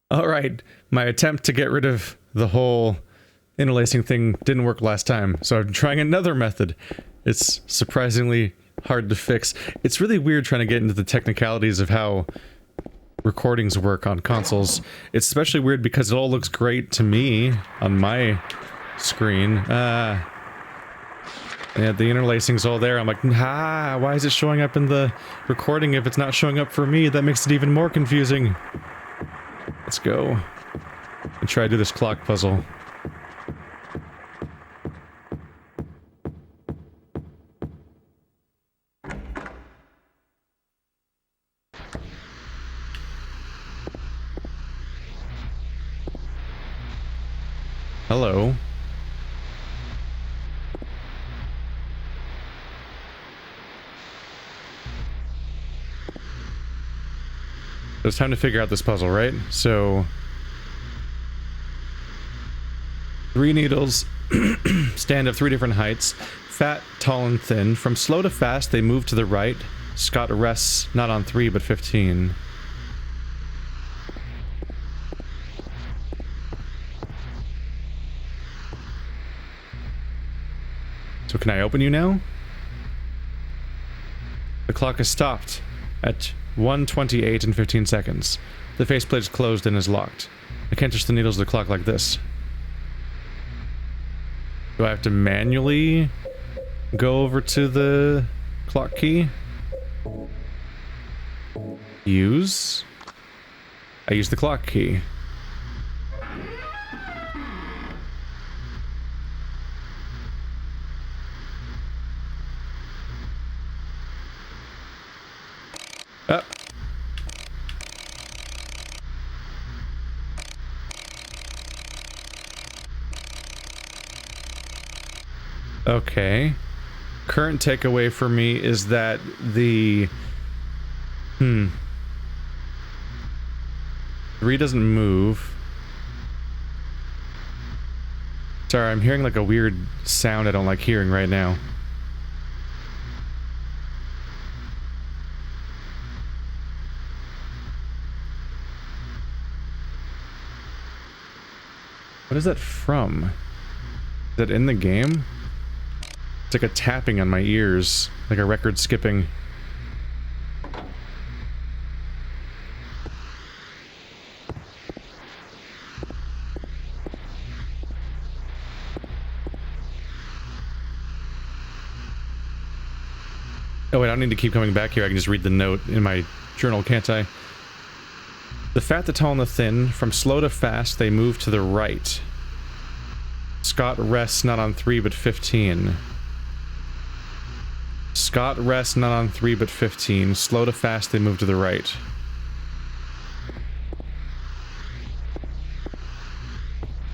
Alright, my attempt to get rid of the whole interlacing thing didn't work last time, so I'm trying another method. It's surprisingly hard to fix. It's really weird trying to get into the technicalities of how recordings work on consoles. It's especially weird because it all looks great to me on my screen. Yeah, the interlacing's all there. I'm like, why is it showing up in the recording if it's not showing up for me? That makes it even more confusing. Let's go and try to do this clock puzzle. Hello. It's time to figure out this puzzle, right? So... 3 needles stand of 3 different heights. Fat, tall, and thin. From slow to fast, they move to the right. Scott rests not on 3, but 15. So can I open you now? The clock is stopped at 1:28 and 15 seconds. The faceplate is closed and is locked. I can't touch the needles of the clock like this. Do I have to manually go over to the clock key? Use? I use the clock key. Up. Okay. Current takeaway for me is that the... 3 doesn't move. Sorry, I'm hearing like a weird sound I don't like hearing right now. What is that from? Is that in the game? It's like a tapping on my ears, like a record skipping. Oh wait, I don't need to keep coming back here, I can just read the note in my journal, can't I? The fat, the tall, and the thin, from slow to fast, they move to the right. Scott rests not on 3, but 15. Scott rests not on 3, but 15. Slow to fast, they move to the right.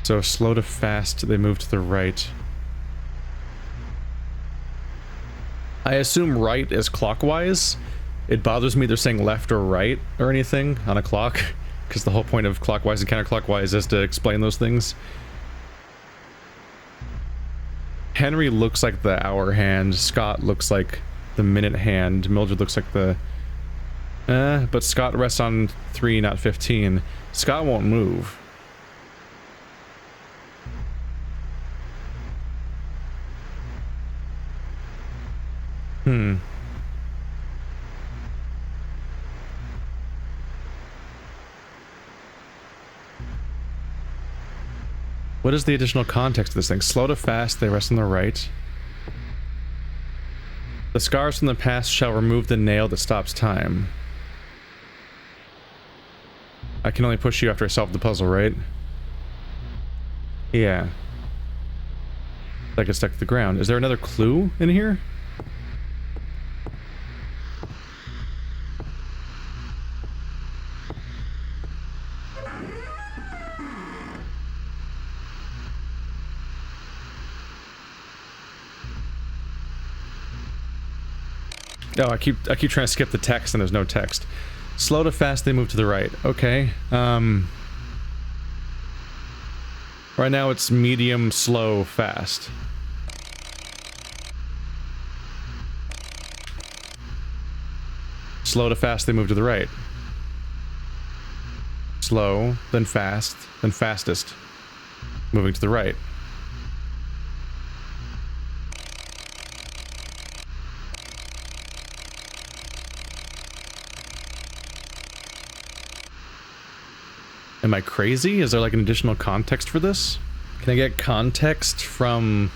So slow to fast, they move to the right. I assume right is clockwise. It bothers me they're saying left or right or anything on a clock, because the whole point of clockwise and counterclockwise is to explain those things. Henry looks like the hour hand, Scott looks like the minute hand, Mildred looks like the... but Scott rests on 3, not 15. Scott won't move. What is the additional context of this thing? Slow to fast, they rest on the right. The scars from the past shall remove the nail that stops time. I can only push you after I solve the puzzle, right? Yeah. I get stuck to the ground. Is there another clue in here? Oh, I keep trying to skip the text and there's no text. Slow to fast, they move to the right. Okay. Right now it's medium, slow, fast. Slow to fast, they move to the right. slow, then fast, then fastest. Moving to the right. Am I crazy? Is there like an additional context for this? Can I get context from...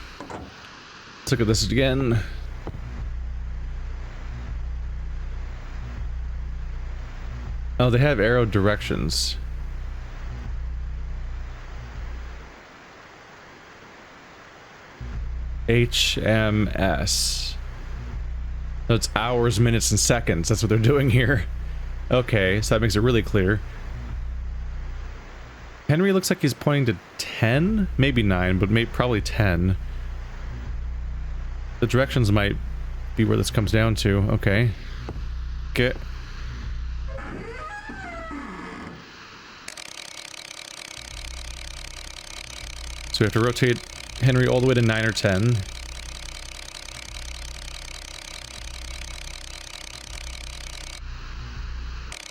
Let's look at this again. Oh, they have arrow directions. HMS. So it's hours, minutes, and seconds. That's what they're doing here. Okay, so that makes it really clear. Henry looks like he's pointing to 10? Maybe 9, but probably 10. The directions might be where this comes down to. Okay. Get... So we have to rotate Henry all the way to 9 or 10.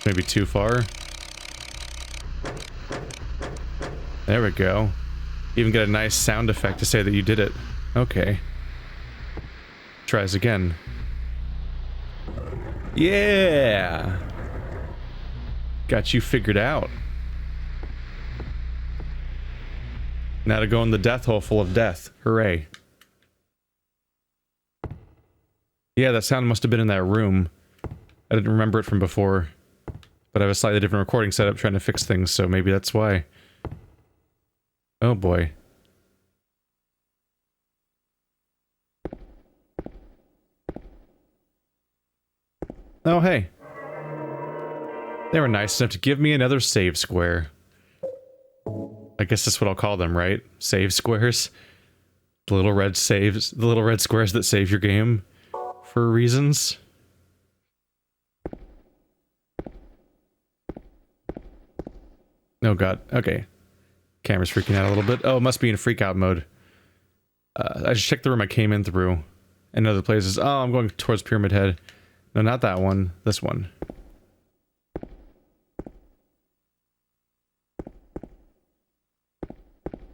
Maybe too far. There we go. Even get a nice sound effect to say that you did it. Okay. Tries again. Yeah! Got you figured out. Now to go in the death hole full of death. Hooray. Yeah, that sound must have been in that room. I didn't remember it from before. But I have a slightly different recording setup trying to fix things, so maybe that's why. Oh boy. Oh hey. They were nice enough to give me another save square. I guess that's what I'll call them, right? Save squares? The little red saves, the little red squares that save your game for reasons. Oh god, okay. Camera's freaking out a little bit. Oh, it must be in freak out mode. I just checked the room I came in through. And other places. Oh, I'm going towards Pyramid Head. No, not that one. This one.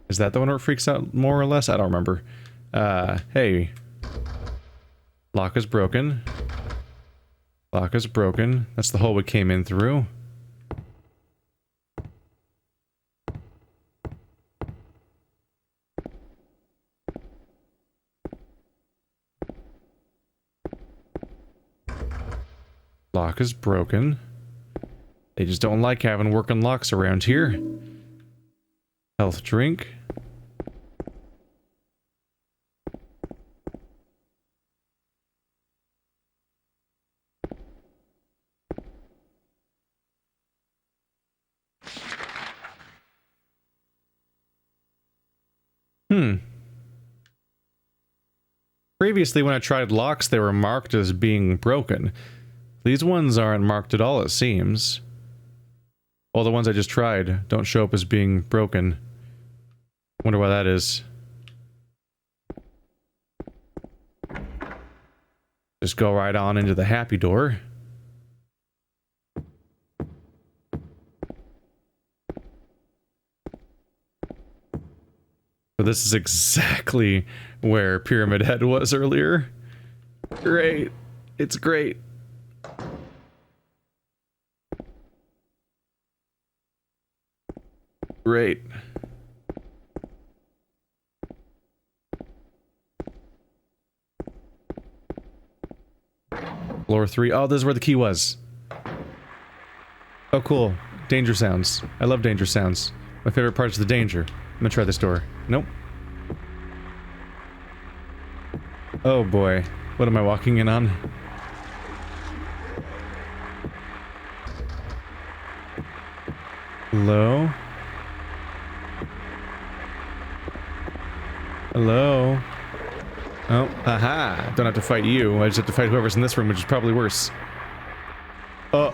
Is that the one where it freaks out more or less? I don't remember. Hey. Lock is broken. Lock is broken. That's the hole we came in through. Lock is broken. They just don't like having working locks around here. Health drink. Previously, when I tried locks, they were marked as being broken. These ones aren't marked at all, it seems. All the ones I just tried don't show up as being broken. Wonder why that is. Just go right on into the happy door. So this is exactly where Pyramid Head was earlier. Great. It's great. Great. Floor 3. Oh, this is where the key was. Oh, cool. Danger sounds. I love danger sounds. My favorite part is the danger. I'm gonna try this door. Nope. Oh boy. What am I walking in on? Hello? Hello? Oh, aha! Don't have to fight you. I just have to fight whoever's in this room, which is probably worse. Oh.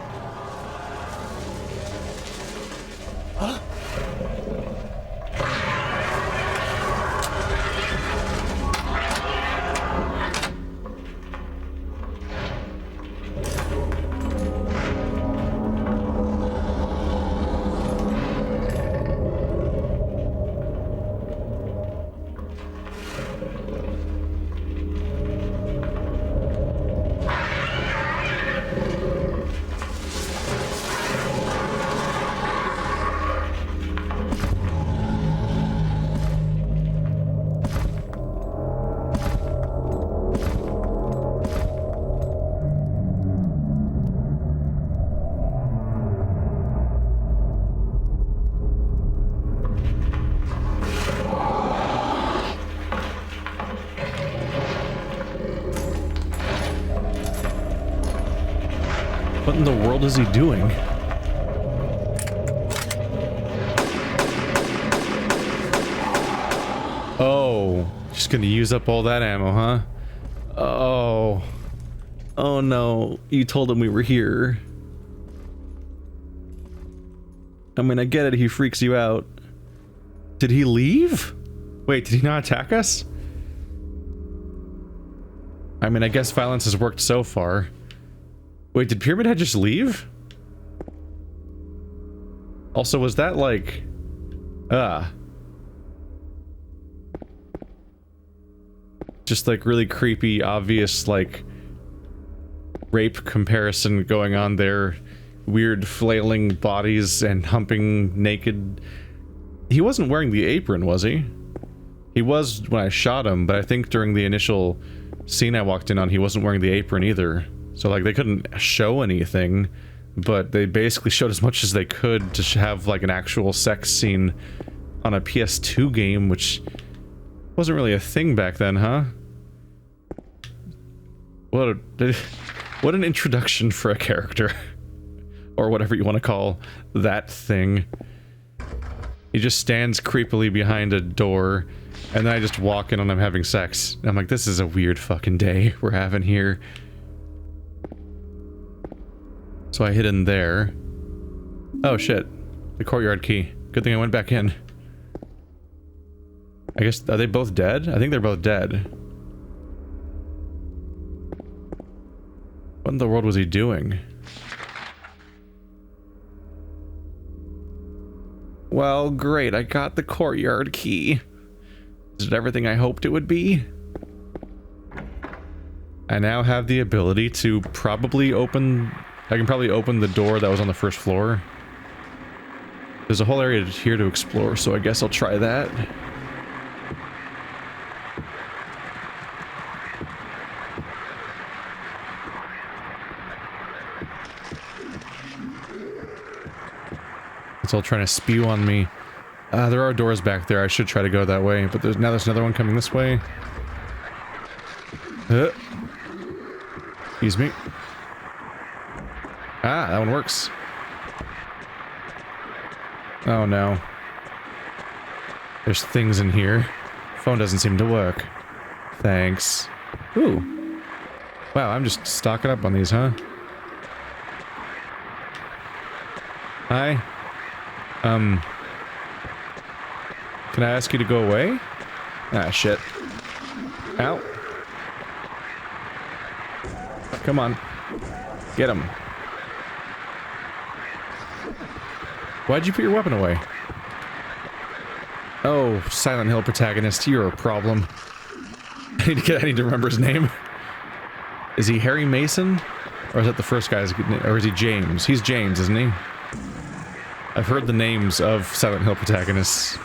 in the world is he doing? Oh, just gonna use up all that ammo, huh? Oh. Oh no, you told him we were here. I mean, I get it, he freaks you out. Did he leave? Wait, did he not attack us? I mean, I guess violence has worked so far. Wait, did Pyramid Head just leave? Also, was that like... just like really creepy, obvious, like... rape comparison going on there. Weird flailing bodies and humping naked... He wasn't wearing the apron, was he? He was when I shot him, but I think during the initial scene I walked in on, he wasn't wearing the apron either. So, like, they couldn't show anything, but they basically showed as much as they could to have, like, an actual sex scene on a PS2 game, which wasn't really a thing back then, huh? What an introduction for a character. Or whatever you want to call that thing. He just stands creepily behind a door, and then I just walk in and I'm having sex. I'm like, this is a weird fucking day we're having here. So I hid in there. Oh shit. The courtyard key. Good thing I went back in. I guess, are they both dead? I think they're both dead. What in the world was he doing? Well, great, I got the courtyard key. Is it everything I hoped it would be? I now have the ability to probably open... I can probably open the door that was on the first floor. There's a whole area here to explore, so I guess I'll try that. It's all trying to spew on me. There are doors back there. I should try to go that way, but there's another one coming this way. Excuse me. Ah, that one works. Oh no. There's things in here. Phone doesn't seem to work. Thanks. Ooh. Wow, I'm just stocking up on these, huh? Hi. Can I ask you to go away? Ah, shit. Ow. Come on. Get him. Why'd you put your weapon away? Oh, Silent Hill protagonist, you're a problem. I need to remember his name. Is he Harry Mason? Or is that the first guy's name? Or is he James? He's James, isn't he? I've heard the names of Silent Hill protagonists.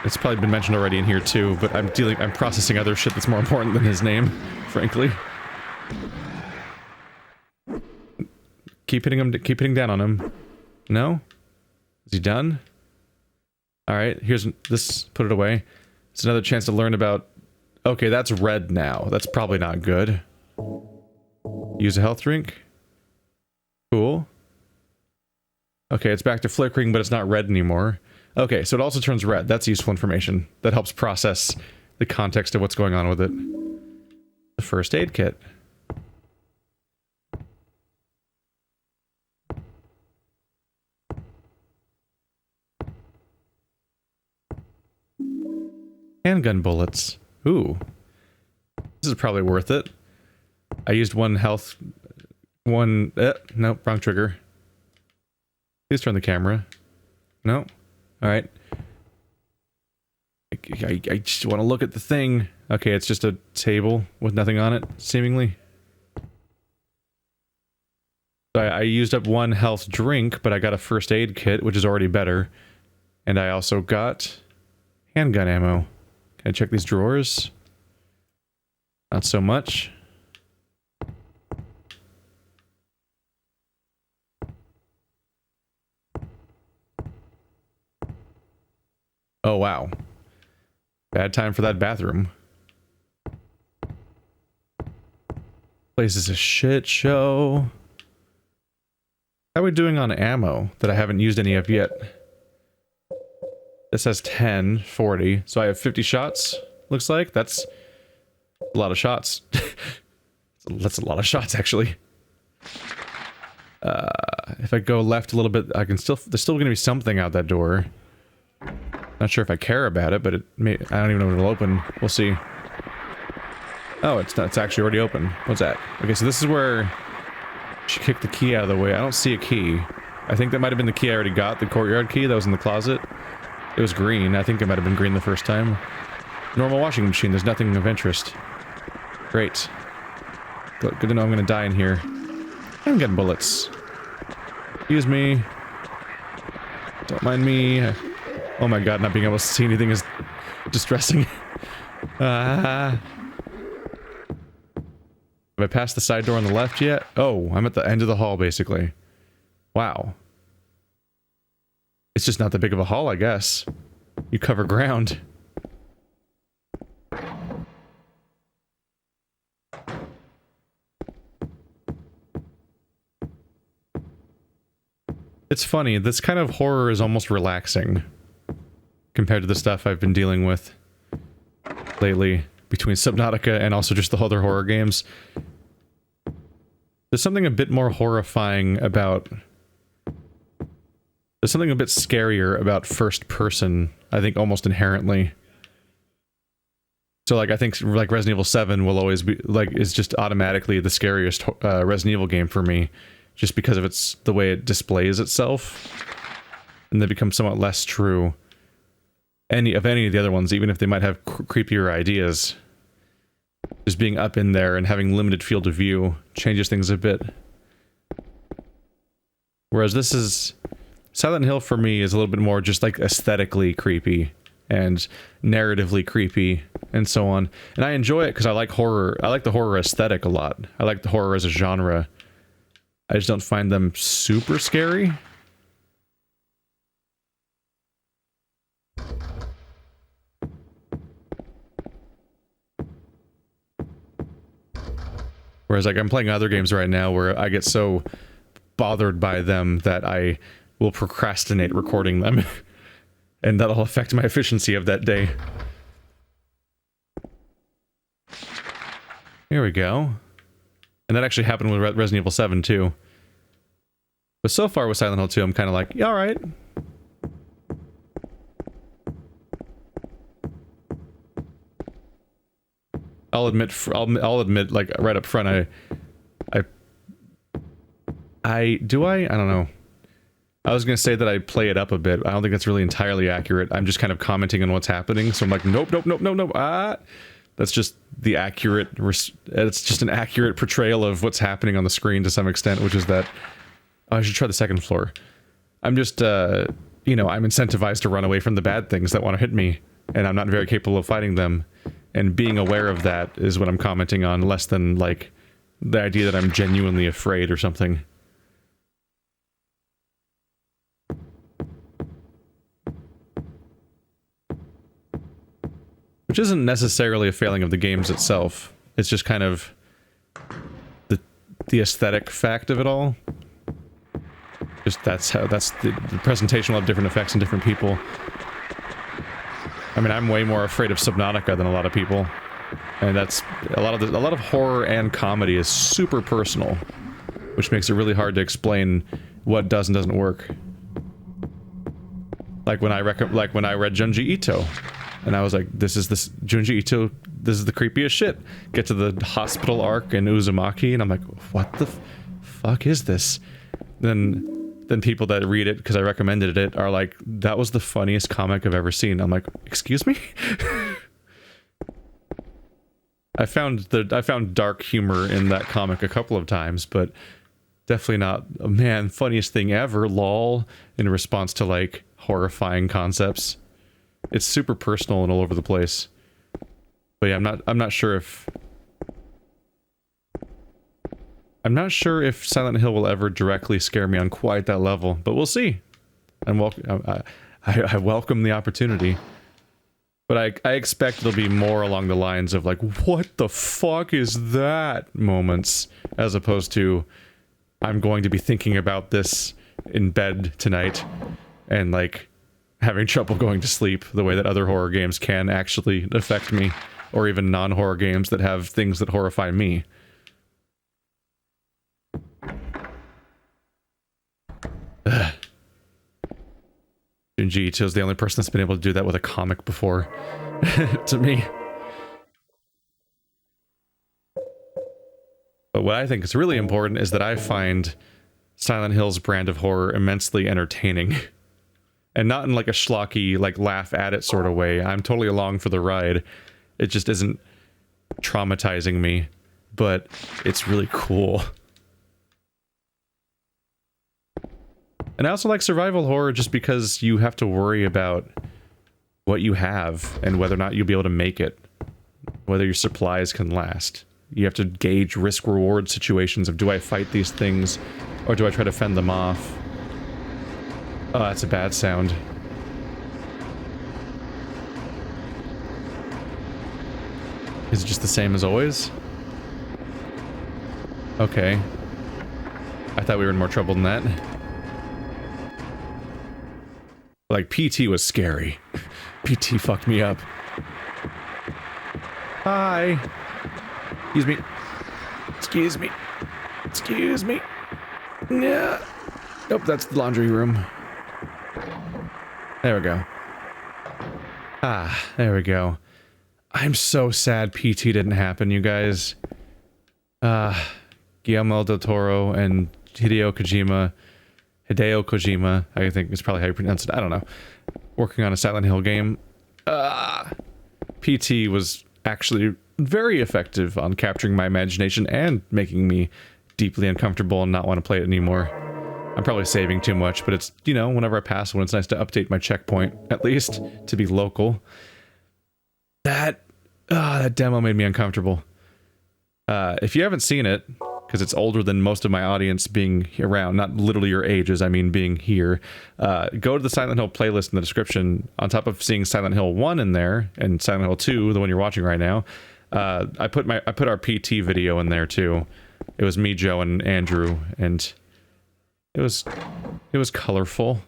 It's probably been mentioned already in here too, but I'm processing other shit that's more important than his name, frankly. Keep hitting down on him. No? Is he done? Alright, here's this, put it away. It's another chance to learn about... Okay, that's red now. That's probably not good. Use a health drink. Cool. Okay, it's back to flickering, but it's not red anymore. Okay, so it also turns red. That's useful information. That helps process the context of what's going on with it. The first aid kit. Handgun bullets. Ooh. This is probably worth it. I used one health... nope, wrong trigger. Please turn the camera. No? Alright. I just want to look at the thing. Okay, it's just a table with nothing on it, seemingly. I used up one health drink, but I got a first aid kit, which is already better. And I also got handgun ammo. Can I check these drawers? Not so much. Oh, wow. Bad time for that bathroom. Place is a shit show. How are we doing on ammo that I haven't used any of yet? This says 10, 40, so I have 50 shots, looks like. That's a lot of shots. That's a lot of shots, actually. If I go left a little bit, I can still... There's still gonna be something out that door. Not sure if I care about it, but it may... I don't even know when it'll open. We'll see. Oh, it's not. It's actually already open. What's that? Okay, so this is where... She kicked the key out of the way. I don't see a key. I think that might have been the key I already got, the courtyard key that was in the closet. It was green. I think it might have been green the first time. Normal washing machine. There's nothing of interest. Great. Good to know I'm gonna die in here. I'm getting bullets. Excuse me. Don't mind me. Oh my god, not being able to see anything is distressing. Have I passed the side door on the left yet? Oh, I'm at the end of the hall, basically. Wow. It's just not that big of a hall, I guess. You cover ground. It's funny, this kind of horror is almost relaxing compared to the stuff I've been dealing with lately, between Subnautica and also just the other horror games. There's something a bit more horrifying about... There's something a bit scarier about first person, I think, almost inherently. So, like, I think, like, Resident Evil 7 will always be, like, is just automatically the scariest Resident Evil game for me, just because of its, the way it displays itself. And they become somewhat less true. Any of the other ones, even if they might have creepier ideas. Just being up in there and having limited field of view changes things a bit. Whereas this is... Silent Hill for me is a little bit more just like aesthetically creepy and narratively creepy and so on. And I enjoy it because I like horror. I like the horror aesthetic a lot. I like the horror as a genre. I just don't find them super scary. Whereas, like, I'm playing other games right now where I get so bothered by them that I will procrastinate recording them. And that'll affect my efficiency of that day. Here we go. And that actually happened with Resident Evil 7 too. But so far with Silent Hill 2, I'm kind of like, yeah, alright. I'll admit, like, right up front, I don't know. I was gonna say that I play it up a bit. I don't think that's really entirely accurate. I'm just kind of commenting on what's happening, so I'm like, nope, nope, nope, nope, nope, That's just the accurate, it's just an accurate portrayal of what's happening on the screen to some extent, which is that, oh, I should try the second floor. I'm just, you know, I'm incentivized to run away from the bad things that want to hit me, and I'm not very capable of fighting them. And being aware of that is what I'm commenting on, less than, like, the idea that I'm genuinely afraid or something. Which isn't necessarily a failing of the games itself. It's just kind of the aesthetic fact of it all. Just that's the presentation will have different effects in different people. I mean, I'm way more afraid of Subnautica than a lot of people. And that's a lot of horror and comedy is super personal, which makes it really hard to explain what does and doesn't work. Like when I read Junji Ito, and I was like, Junji Ito, this is the creepiest shit. Get to the hospital arc in Uzumaki, and I'm like, what the fuck is this? Then people that read it, because I recommended it, are like, that was the funniest comic I've ever seen. I'm like, excuse me? I found dark humor in that comic a couple of times, but definitely not, oh, man, funniest thing ever, lol, in response to, like, horrifying concepts. It's super personal and all over the place. But yeah, I'm not sure if Silent Hill will ever directly scare me on quite that level, but we'll see. I welcome the opportunity. But I expect it'll be more along the lines of, like, what the fuck is that moments, as opposed to, I'm going to be thinking about this in bed tonight and like having trouble going to sleep the way that other horror games can actually affect me, or even non-horror games that have things that horrify me. Junji Ito's the only person that's been able to do that with a comic before, to me. But what I think is really important is that I find Silent Hill's brand of horror immensely entertaining. And not in like a schlocky, like laugh at it sort of way. I'm totally along for the ride. It just isn't traumatizing me, but it's really cool. And I also like survival horror just because you have to worry about what you have and whether or not you'll be able to make it. Whether your supplies can last. You have to gauge risk-reward situations of, do I fight these things or do I try to fend them off? Oh, that's a bad sound. Is it just the same as always? Okay. I thought we were in more trouble than that. Like, PT was scary. PT fucked me up. Hi. Excuse me. Excuse me. Excuse me. Yeah. Nope, that's the laundry room. There we go. Ah, there we go. I'm so sad PT didn't happen, you guys. Guillermo del Toro and Hideo Kojima, I think is probably how you pronounce it, I don't know. Working on a Silent Hill game. PT was actually very effective on capturing my imagination and making me deeply uncomfortable and not want to play it anymore. I'm probably saving too much, but it's, you know, whenever I pass one, it's nice to update my checkpoint, at least, to be local. That demo made me uncomfortable. If you haven't seen it, because it's older than most of my audience being around, not literally your ages, I mean being here, go to the Silent Hill playlist in the description. On top of seeing Silent Hill 1 in there, and Silent Hill 2, the one you're watching right now, I put our PT video in there too. It was me, Joe, and Andrew, and it was colorful.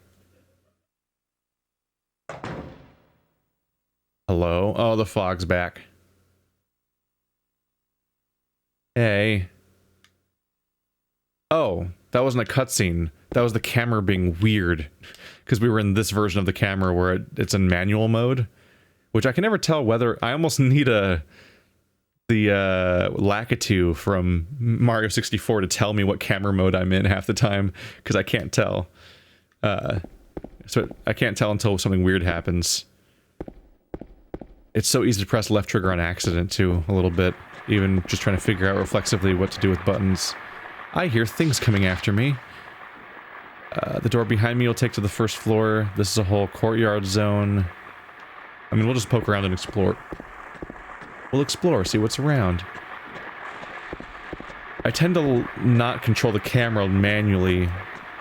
Hello? Oh, the fog's back. Hey. Oh, that wasn't a cutscene. That was the camera being weird. Because we were in this version of the camera where it's in manual mode. Which I can never tell whether... I almost need the Lakitu from Mario 64 to tell me what camera mode I'm in half the time. Because I can't tell. So I can't tell until something weird happens. It's so easy to press left trigger on accident, too, a little bit. Even just trying to figure out reflexively what to do with buttons. I hear things coming after me. The door behind me will take to the first floor. This is a whole courtyard zone. I mean, we'll just poke around and explore. We'll explore, see what's around. I tend to not control the camera manually,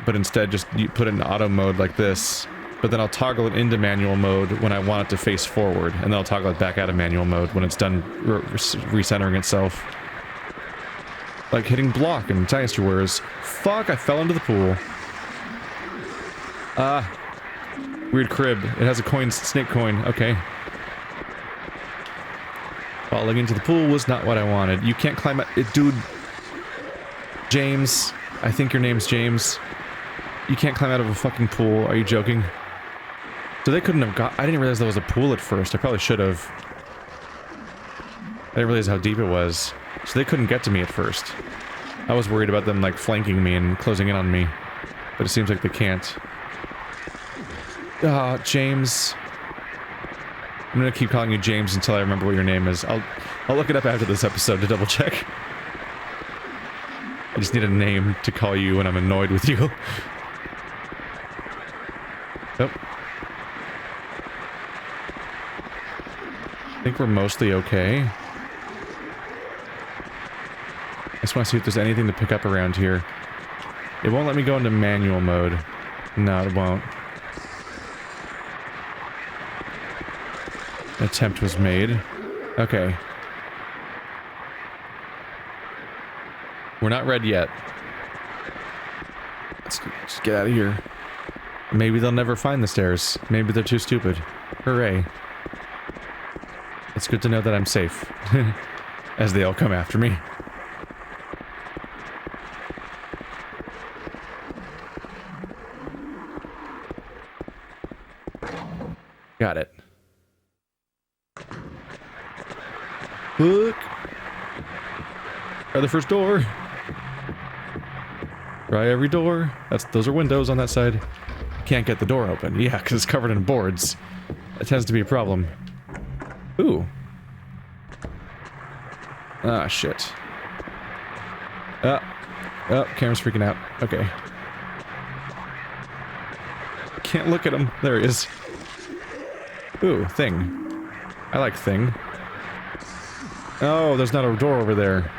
but instead just put it in auto mode like this. But then I'll toggle it into manual mode when I want it to face forward, and then I'll toggle it back out of manual mode when it's done recentering itself. Like hitting block in Dynasty Warriors. Fuck, I fell into the pool. Weird crib. It has a coin, snake coin. Okay. Falling into the pool was not what I wanted. You can't climb it, dude. James. I think your name's James. You can't climb out of a fucking pool. Are you joking? So they couldn't have got... I didn't realize there was a pool at first. I probably should have. I didn't realize how deep it was. So they couldn't get to me at first. I was worried about them, like, flanking me and closing in on me. But it seems like they can't. Ah, James. I'm gonna keep calling you James until I remember what your name is. I'll look it up after this episode to double check. I just need a name to call you when I'm annoyed with you. Oh. I think we're mostly okay. I just want to see if there's anything to pick up around here. It won't let me go into manual mode. No, it won't. An attempt was made. Okay. We're not red yet. get out of here. Maybe they'll never find the stairs. Maybe they're too stupid. Hooray. It's good to know that I'm safe. As they all come after me. Got it. Look! Try the first door. Try every door. Those are windows on that side. Can't get the door open. Yeah, because it's covered in boards. That tends to be a problem. Ooh. Ah, shit. Oh, camera's freaking out. Okay. Can't look at him. There he is. Ooh, thing. I like thing. Oh, there's not a door over there.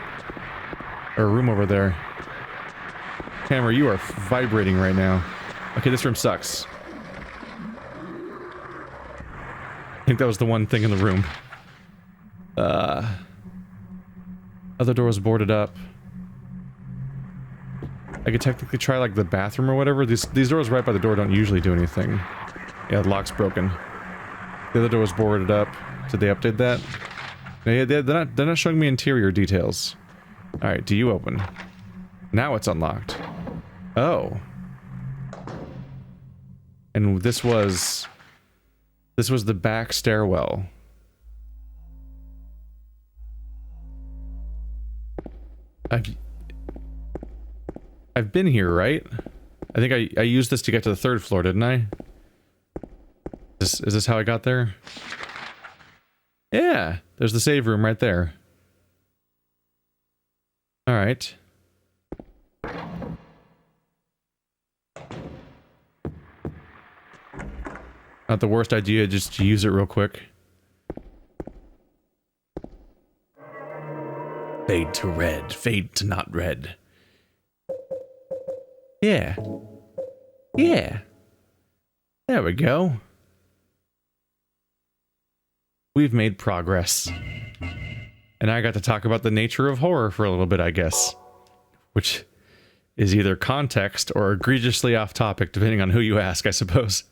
Or a room over there. Camera, you are vibrating right now. Okay, this room sucks. I think that was the one thing in the room. Other doors boarded up. I could technically try, like, the bathroom or whatever. These doors right by the door don't usually do anything. Yeah, the lock's broken. The other door was boarded up. Did they update that? No, they're not showing me interior details. Alright, do you open? Now it's unlocked. Oh. And this was the back stairwell. I've been here, right? I think I used this to get to the 3rd floor, didn't I? Is this how I got there? Yeah, there's the save room right there. Alright. Not the worst idea, just to use it real quick. Fade to red, fade to not red. Yeah. Yeah. There we go. We've made progress. And I got to talk about the nature of horror for a little bit, I guess. Which is either context or egregiously off topic, depending on who you ask, I suppose.